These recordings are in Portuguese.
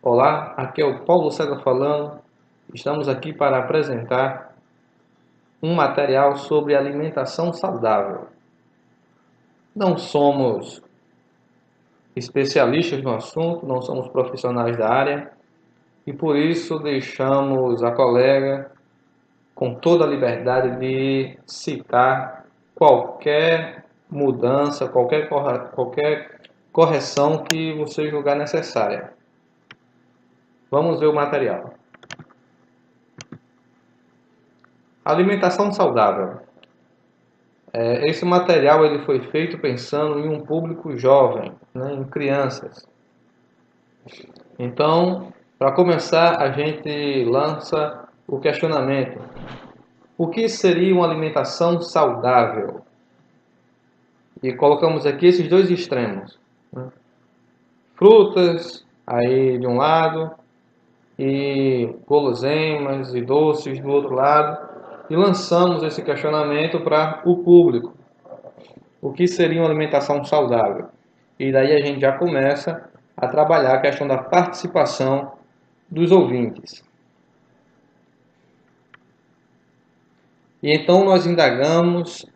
Olá, aqui é o Paulo César falando. Estamos aqui para apresentar um material sobre alimentação saudável. Não somos especialistas no assunto, não somos profissionais da área e por isso deixamos a colega com toda a liberdade de citar qualquer mudança, qualquer correção que você julgar necessária. Vamos ver o material. Alimentação saudável. Esse material ele foi feito pensando em um público jovem, né, em crianças. Então, para começar, a gente lança o questionamento: o que seria uma alimentação saudável? E colocamos aqui esses dois extremos, né? Frutas, aí de um lado, e guloseimas e doces do outro lado, e lançamos esse questionamento para o público. O que seria uma alimentação saudável? E daí a gente já começa a trabalhar a questão da participação dos ouvintes. E então nós indagamos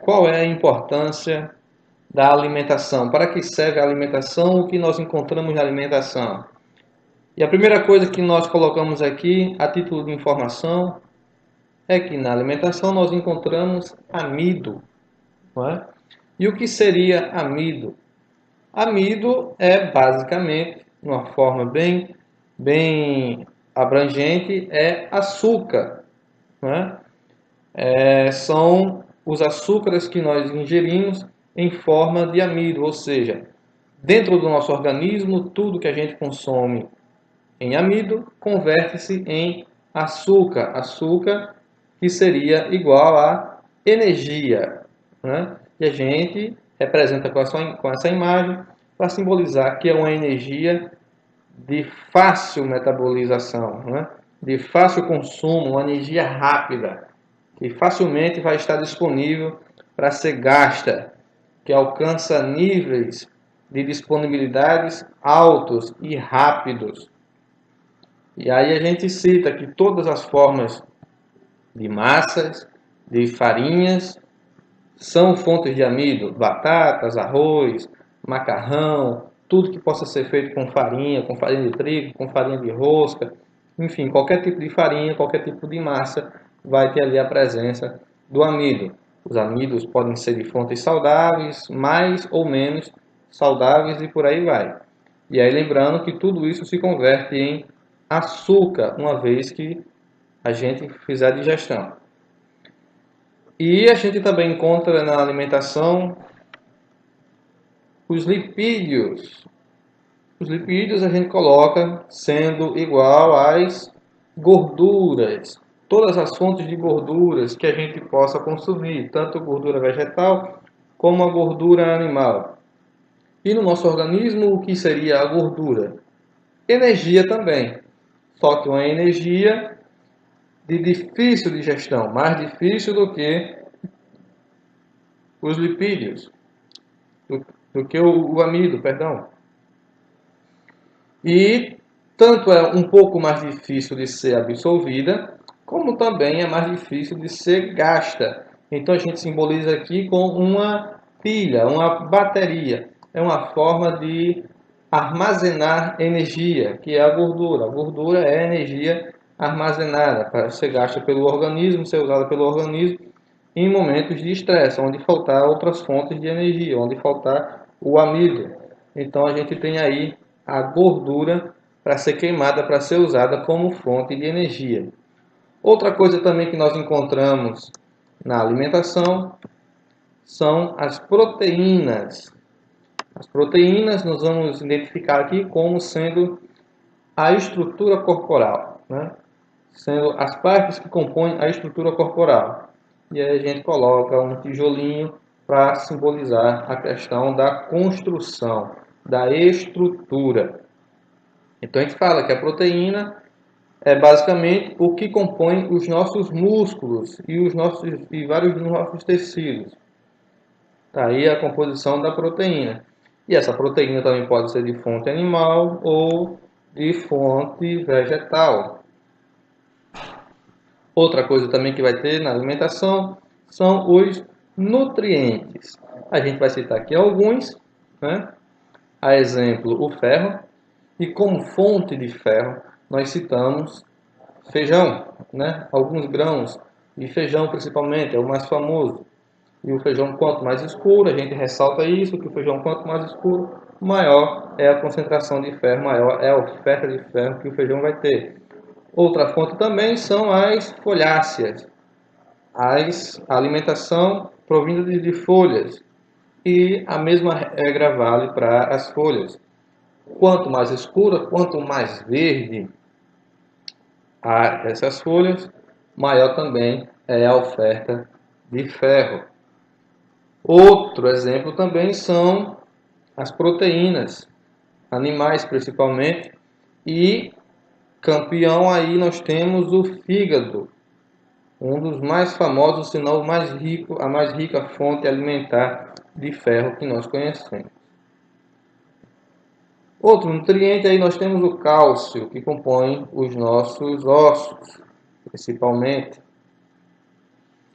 qual é a importância da alimentação, para que serve a alimentação, o que nós encontramos na alimentação. E a primeira coisa que nós colocamos aqui, a título de informação, é que na alimentação nós encontramos amido. Não é? E o que seria amido? Amido é basicamente, de uma forma bem abrangente, é açúcar. Né? São os açúcares que nós ingerimos em forma de amido, ou seja, dentro do nosso organismo, tudo que a gente consome em amido converte-se em açúcar. Açúcar que seria igual a energia. Né? E a gente representa com essa imagem para simbolizar que é uma energia de fácil metabolização, né? De fácil consumo, uma energia rápida, que facilmente vai estar disponível para ser gasta, que alcança níveis de disponibilidades altos e rápidos. E aí a gente cita que todas as formas de massas, de farinhas, são fontes de amido, batatas, arroz, macarrão, tudo que possa ser feito com farinha de trigo, com farinha de rosca, enfim, qualquer tipo de farinha, qualquer tipo de massa, vai ter ali a presença do amido. Os amidos podem ser de fontes saudáveis, mais ou menos saudáveis e por aí vai. E aí lembrando que tudo isso se converte em açúcar, uma vez que a gente fizer a digestão. E a gente também encontra na alimentação os lipídios. Os lipídios a gente coloca sendo igual às gorduras. Todas as fontes de gorduras que a gente possa consumir, tanto gordura vegetal como a gordura animal. E no nosso organismo, o que seria a gordura? Energia também. Só que uma energia de difícil digestão, mais difícil do que os lipídios, do que o amido, perdão. E tanto é um pouco mais difícil de ser absorvida, como também é mais difícil de ser gasta. Então a gente simboliza aqui com uma pilha, uma bateria. É uma forma de armazenar energia, que é a gordura. A gordura é energia armazenada para ser gasta pelo organismo, ser usada pelo organismo em momentos de estresse, onde faltar outras fontes de energia, onde faltar o amido. Então a gente tem aí a gordura para ser queimada, para ser usada como fonte de energia. Outra coisa também que nós encontramos na alimentação são as proteínas. As proteínas nós vamos identificar aqui como sendo a estrutura corporal, né? Sendo as partes que compõem a estrutura corporal. E aí a gente coloca um tijolinho para simbolizar a questão da construção, da estrutura. Então a gente fala que a proteína é basicamente o que compõe os nossos músculos e vários dos nossos tecidos. Tá aí a composição da proteína. E essa proteína também pode ser de fonte animal ou de fonte vegetal. Outra coisa também que vai ter na alimentação são os nutrientes. A gente vai citar aqui alguns, né? A exemplo, o ferro. E como fonte de ferro, nós citamos feijão, né? Alguns grãos de feijão principalmente, é o mais famoso. E o feijão quanto mais escuro, a gente ressalta isso, que o feijão quanto mais escuro, maior é a concentração de ferro, maior é a oferta de ferro que o feijão vai ter. Outra fonte também são as folháceas, a alimentação provinda de folhas. E a mesma regra vale para as folhas. Quanto mais escura, quanto mais verde essas folhas, maior também é a oferta de ferro. Outro exemplo também são as proteínas, animais principalmente, e campeão aí nós temos o fígado, um dos mais famosos, se não o mais rico, a mais rica fonte alimentar de ferro que nós conhecemos. Outro nutriente aí nós temos o cálcio, que compõe os nossos ossos, principalmente.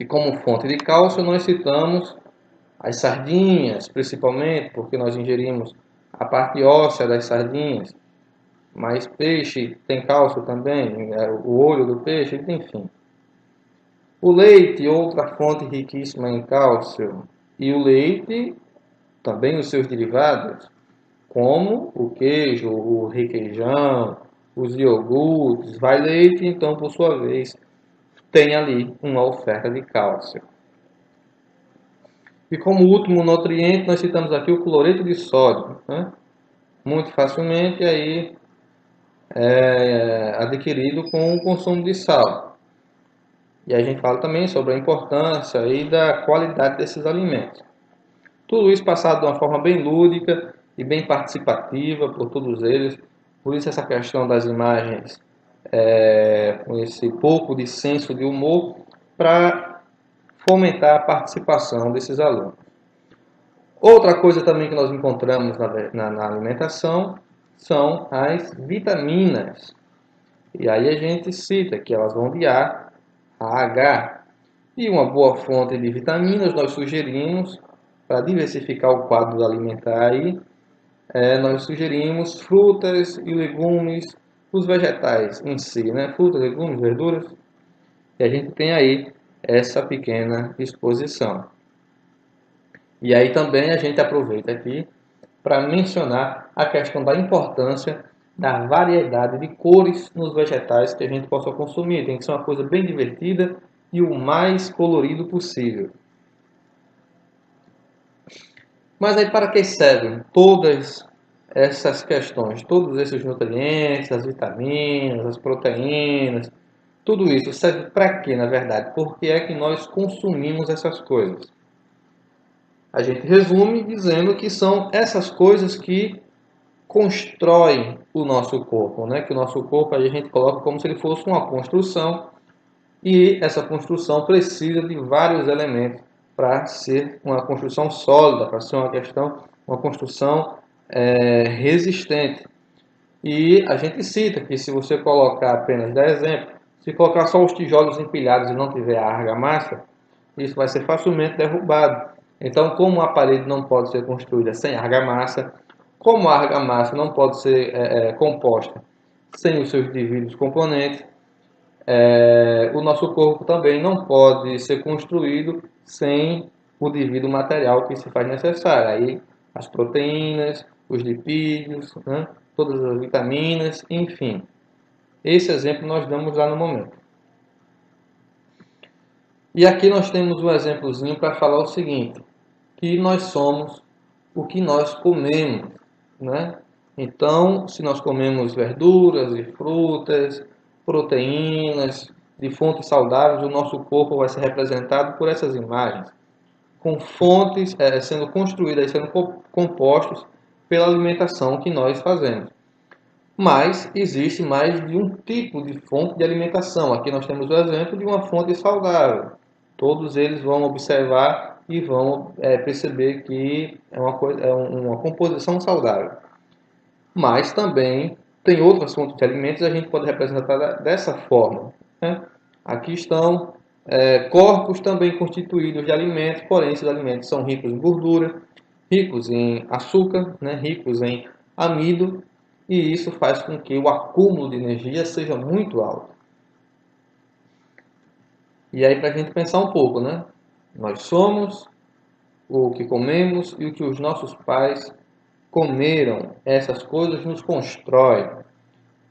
E como fonte de cálcio nós citamos as sardinhas, principalmente, porque nós ingerimos a parte óssea das sardinhas. Mas peixe tem cálcio também, o olho do peixe, enfim. O leite, outra fonte riquíssima em cálcio. E o leite, também os seus derivados, como o queijo, o requeijão, os iogurtes, vai leite, então, por sua vez, tem ali uma oferta de cálcio. E como último nutriente, nós citamos aqui o cloreto de sódio, né? Muito facilmente aí adquirido com o consumo de sal. E a gente fala também sobre a importância e da qualidade desses alimentos. Tudo isso passado de uma forma bem lúdica e bem participativa por todos eles. Por isso essa questão das imagens com esse pouco de senso de humor para fomentar a participação desses alunos. Outra coisa também que nós encontramos na alimentação são as vitaminas. E aí a gente cita que elas vão de A a H. E uma boa fonte de vitaminas nós sugerimos, para diversificar o quadro alimentar aí, nós sugerimos frutas e legumes, os vegetais em si, né? Frutas, legumes, verduras. E a gente tem aí essa pequena exposição. E aí também a gente aproveita aqui para mencionar a questão da importância da variedade de cores nos vegetais que a gente possa consumir. Tem que ser uma coisa bem divertida e o mais colorido possível. Mas aí para que servem todas essas questões, todos esses nutrientes, as vitaminas, as proteínas, tudo isso serve para quê, na verdade? Por que é que nós consumimos essas coisas? A gente resume dizendo que são essas coisas que constroem o nosso corpo, né? Que o nosso corpo a gente coloca como se ele fosse uma construção e essa construção precisa de vários elementos para ser uma construção sólida, para ser uma construção resistente. E a gente cita que se você colocar apenas 10 exemplos, se colocar só os tijolos empilhados e não tiver a argamassa, isso vai ser facilmente derrubado. Então, como a parede não pode ser construída sem argamassa, como a argamassa não pode ser composta sem os seus devidos componentes, o nosso corpo também não pode ser construído sem o devido material que se faz necessário. Aí, as proteínas, os lipídios, né? Todas as vitaminas, enfim. Esse exemplo nós damos lá no momento. E aqui nós temos um exemplozinho para falar o seguinte, que nós somos o que nós comemos, né? Então, se nós comemos verduras e frutas, proteínas, de fontes saudáveis, o nosso corpo vai ser representado por essas imagens, com fontes sendo construídas, sendo compostos pela alimentação que nós fazemos. Mas existe mais de um tipo de fonte de alimentação. Aqui nós temos o exemplo de uma fonte saudável. Todos eles vão observar e vão perceber que é uma composição saudável. Mas também tem outras fontes de alimentos, a gente pode representar dessa forma, né? Aqui estão corpos também constituídos de alimentos, porém esses alimentos são ricos em gordura, ricos em açúcar, né? Ricos em amido, e isso faz com que o acúmulo de energia seja muito alto. E aí, para a gente pensar um pouco, né? Nós somos o que comemos e o que os nossos pais comeram. Essas coisas nos constroem.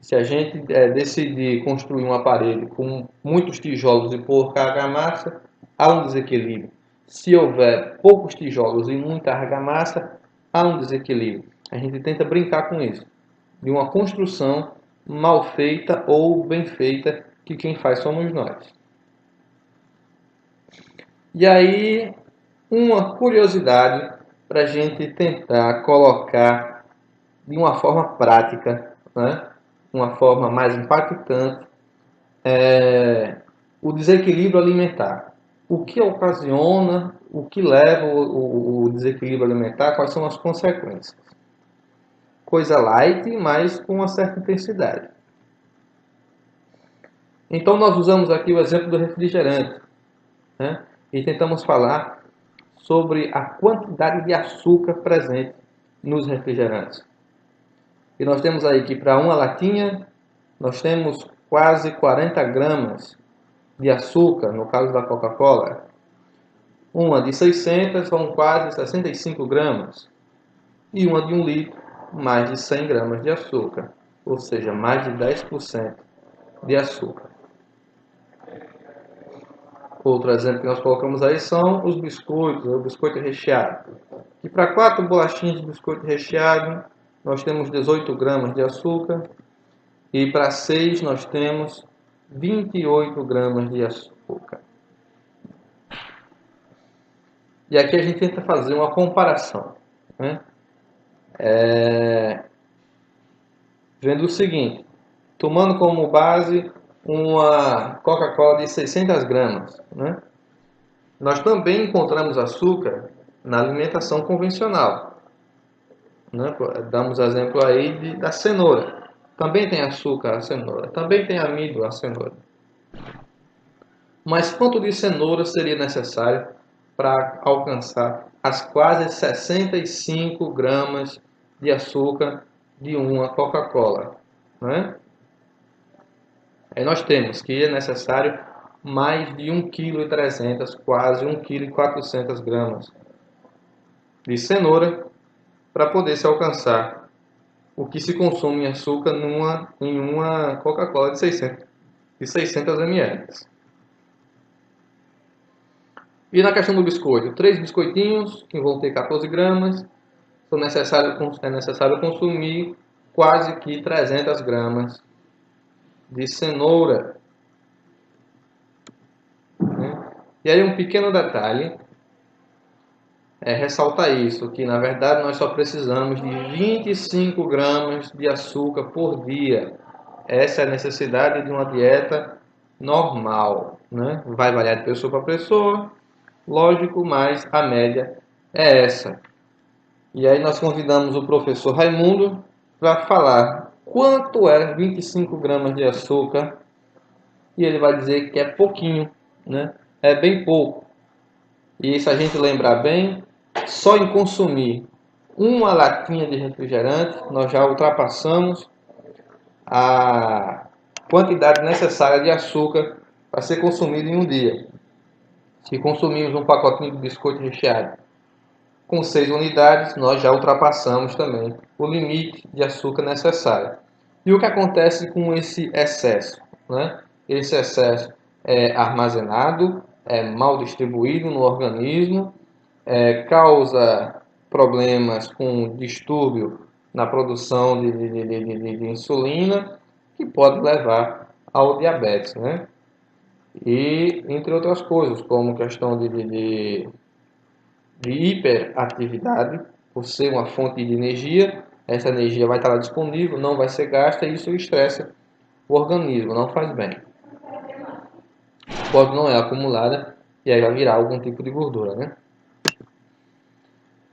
Se a gente decidir construir um aparelho com muitos tijolos e pouca argamassa, há um desequilíbrio. Se houver poucos tijolos e muita argamassa, há um desequilíbrio. A gente tenta brincar com isso, de uma construção mal feita ou bem feita, que quem faz somos nós. E aí, uma curiosidade para a gente tentar colocar de uma forma prática, né? Uma forma mais impactante, o desequilíbrio alimentar. O que ocasiona, o que leva o desequilíbrio alimentar, quais são as consequências? Coisa light, mas com uma certa intensidade. Então, nós usamos aqui o exemplo do refrigerante, né? E tentamos falar sobre a quantidade de açúcar presente nos refrigerantes. E nós temos aí que para uma latinha, nós temos quase 40 gramas de açúcar, no caso da Coca-Cola. Uma de 600 são quase 65 gramas. E uma de 1 litro, mais de 100 gramas de açúcar. Ou seja, mais de 10% de açúcar. Outro exemplo que nós colocamos aí são os biscoitos, o biscoito recheado. E para 4 bolachinhas de biscoito recheado, nós temos 18 gramas de açúcar. E para 6 nós temos 28 gramas de açúcar. E aqui a gente tenta fazer uma comparação, né? Vendo o seguinte, tomando como base uma Coca-Cola de 600 gramas, né? Nós também encontramos açúcar na alimentação convencional, né? Damos exemplo aí da cenoura. Também tem açúcar a cenoura, também tem amido a cenoura. Mas quanto de cenoura seria necessário para alcançar as quase 65 gramas de açúcar de uma Coca-Cola, né? Aí nós temos que é necessário mais de 1,3 kg, quase 1,4 kg de cenoura para poder se alcançar o que se consome em açúcar em uma Coca-Cola de 600 ml. E na questão do biscoito, 3 biscoitinhos, que vão ter 14 gramas, é necessário consumir quase que 300 gramas de cenoura. Né? E aí um pequeno detalhe ressalta isso, que na verdade nós só precisamos de 25 gramas de açúcar por dia. Essa é a necessidade de uma dieta normal, né? Vai variar de pessoa para pessoa, lógico, mas a média é essa. E aí nós convidamos o professor Raimundo para falar quanto é 25 gramas de açúcar, e ele vai dizer que é pouquinho, né? É bem pouco. E se a gente lembrar bem, só em consumir uma latinha de refrigerante, nós já ultrapassamos a quantidade necessária de açúcar para ser consumido em um dia. Se consumirmos um pacotinho de biscoito recheado com 6 unidades, nós já ultrapassamos também o limite de açúcar necessário. E o que acontece com esse excesso, né? Esse excesso é armazenado, é mal distribuído no organismo, causa problemas com distúrbio na produção de insulina, que pode levar ao diabetes, né? E entre outras coisas, como questão de hiperatividade, por ser uma fonte de energia, essa energia vai estar lá disponível, não vai ser gasta e isso estressa o organismo, não faz bem. Pode não é acumulada e aí vai virar algum tipo de gordura, né?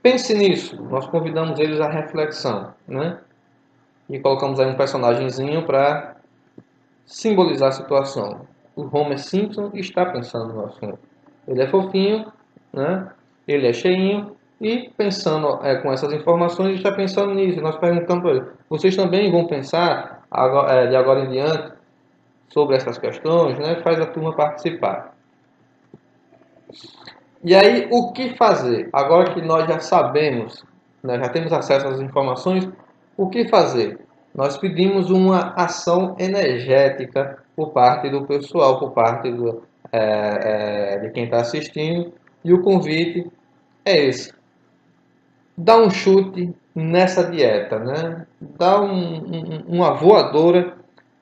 Pense nisso, nós convidamos eles à reflexão, né? e colocamos aí um personagemzinho para simbolizar a situação. O Homer Simpson está pensando no assunto. Ele é fofinho, né? Ele é cheinho e pensando com essas informações, está pensando nisso. Nós perguntamos para ele: vocês também vão pensar de agora em diante sobre essas questões, né? Faz a turma participar. E aí, o que fazer? Agora que nós já sabemos, né, já temos acesso às informações, o que fazer? Nós pedimos uma ação energética por parte do pessoal, por parte de quem está assistindo, e o convite é esse: dá um chute nessa dieta, né? Dá uma voadora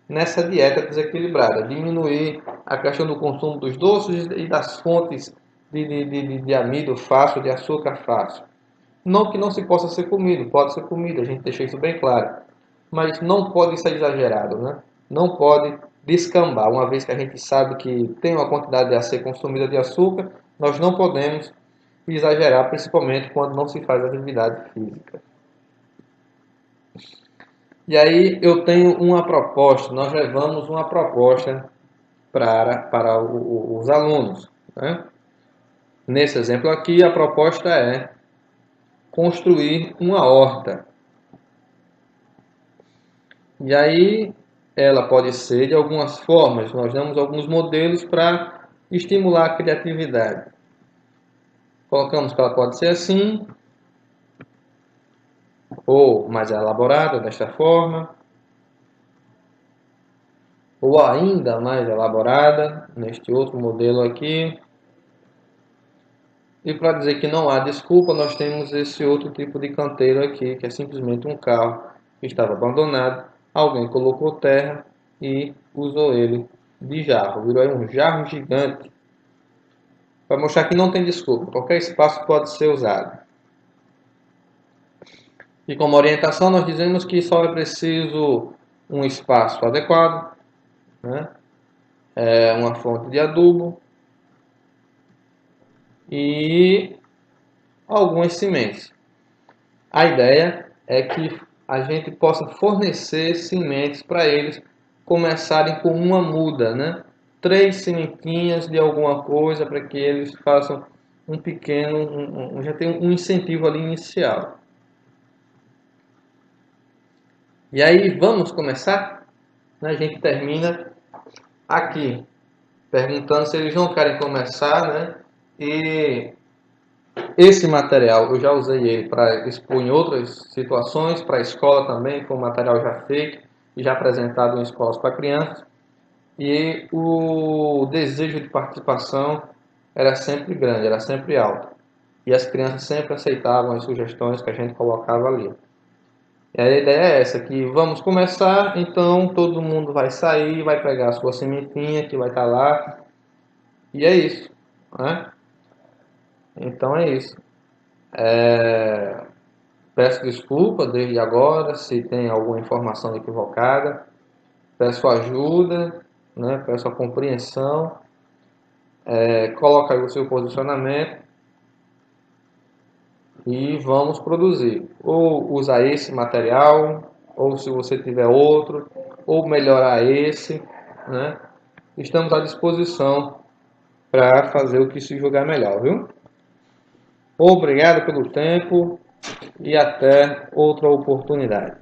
nessa dieta desequilibrada, diminuir a questão do consumo dos doces e das fontes de amido fácil, de açúcar fácil. Não que não se possa ser comido, pode ser comido, a gente deixa isso bem claro. Mas não pode ser exagerado, né? Não pode descambar. Uma vez que a gente sabe que tem uma quantidade a ser consumida de açúcar, nós não podemos exagerar, principalmente quando não se faz atividade física. E aí eu tenho uma proposta, nós levamos uma proposta para os alunos, né? Nesse exemplo aqui, a proposta é construir uma horta. E aí ela pode ser de algumas formas. Nós damos alguns modelos para estimular a criatividade. Colocamos que ela pode ser assim, ou mais elaborada desta forma, ou ainda mais elaborada neste outro modelo aqui. E para dizer que não há desculpa, nós temos esse outro tipo de canteiro aqui, que é simplesmente um carro que estava abandonado, alguém colocou terra e usou ele de jarro, virou aí um jarro gigante, para mostrar que não tem desculpa, qualquer espaço pode ser usado. E como orientação nós dizemos que só é preciso um espaço adequado, né? Uma fonte de adubo e algumas sementes. A ideia é que a gente possa fornecer sementes para eles começarem com uma muda, né? 3 sementinhas de alguma coisa para que eles façam um pequeno, já tem um incentivo ali inicial. E aí vamos começar? A gente termina aqui perguntando se eles não querem começar, né? E esse material eu já usei ele para expor em outras situações, para a escola também, foi um material já feito e já apresentado em escolas para crianças. E o desejo de participação era sempre grande, era sempre alto. E as crianças sempre aceitavam as sugestões que a gente colocava ali. E a ideia é essa, que vamos começar, então todo mundo vai sair, vai pegar a sua sementinha que vai estar lá. E é isso, né? Então é isso. Peço desculpa desde agora se tem alguma informação equivocada. Peço ajuda, né? Peço a compreensão. Coloca aí o seu posicionamento e vamos produzir. Ou usar esse material, ou se você tiver outro, ou melhorar esse, né? Estamos à disposição para fazer o que se julgar melhor, viu? Obrigado pelo tempo e até outra oportunidade.